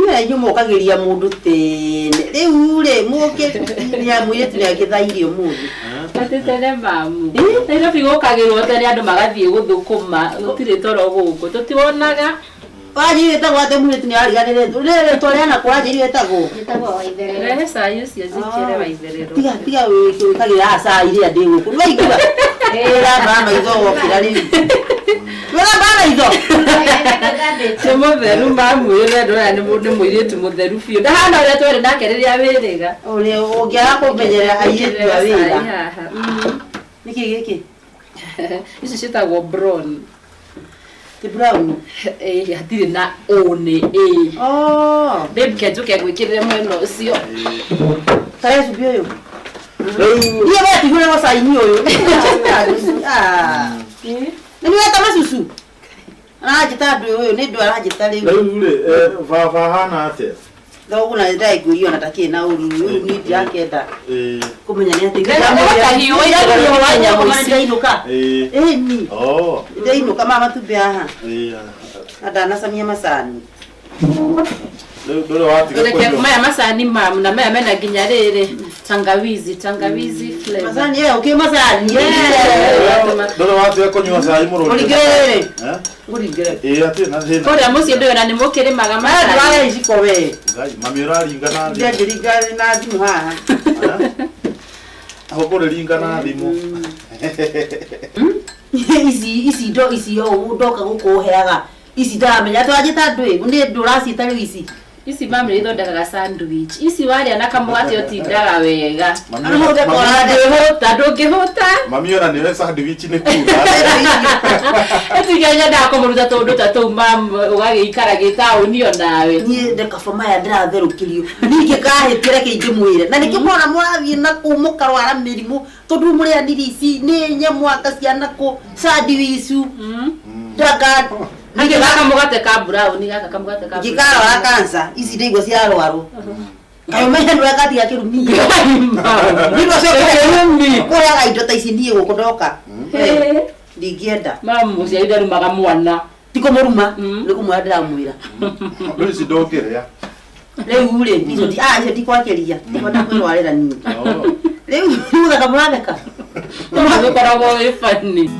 Niwe nyumo kagiria mundu tene. Riu ri muke nya mwire tune agithairio mundu. Atitene mamu. Ino bigo kagirwo tene andu magathie guthukuma gutire toro guku tutiwonaga. Waji wetagwo ate mwire tune ariganire. Rere twareana kwa waji wetagwo. Wetagwo Waitherero. Rehe sayo cio zikire Waitherero. Tiga we kagira asa iria ndi guku. Waigua. Era mama izo wokira riu. Wala bana izo. Temo theru mamu ire ndora ni mundu muiritu mutheru biu. Ndahana uria twere nake riria wiriga. Ore ungiaga kumenyera aiyetu awira. Niki giki? Ici citagwo brown. Ti brown. Hatire na one Babe kenjuke gwikirire mweno ucio. Tare subio yo. Iyo bati hore wasa inyo yo. Ni weta masusu. Arajita ndu uyu ni ndu arajita riu. Riu baba hana ate. Thogu na ndai kuiyo nataki na uru ni ndi akenda. Kumenya ni ati kahiyo ira wanya muisi inuka. Ni. Oh. Ndai inuka mama tu bia. Adana samia masani. Dole wati kwa maya masani mamu na maya mena nginya riri tangawizi flavor. Masani okay masani. Dole wati kunywa cai murundu. Urigere. Urigere. Ati na thina. Koria muci ndio na nimukiri maga masani. Ndwara iciko we. Ngai mami uraringana ndi. Ndi ringana na thimu haha. Ahokore ringana thimu. Isi yo ndoka gukuheaga. Isi ndamenya twajita ndwi ni nduracita riu isi. Isi mama ithondekaga sandwich. Isi waria na kamugati otindaga wega. Ndungihota. Mami ona niwe sandwich ni kura. Ati ganya ndakomuruta tondu tatu mam ugagiikara gitauni onawe. Ni ndekaboma ya ndiratherũkirio. Ningi kahitire kingi mwire. Na nikimona mwathie na kumukarwara mirimu tondu muri andiri ici ni nyamwaka ciana ku sandwich. Daga Nige gaka mugate ka brown gaka kamugate ka. Gikara wa kansa ici ndigwa cia rwaru. Kayo menya ndwe kati ya kirumi. Ndigwa cia kirumi. Kura indo ta ici ndie gukondoka. Ndigienda. Mamu cia idaru maga mwana. Tiko muruma nikumwa ndiramwira. Riu ici ndokire. Riu ri icio ndi kwakeria. Ndibona kwirwarira nini. Riu thaka muratheka. Ndio koragwo ifani.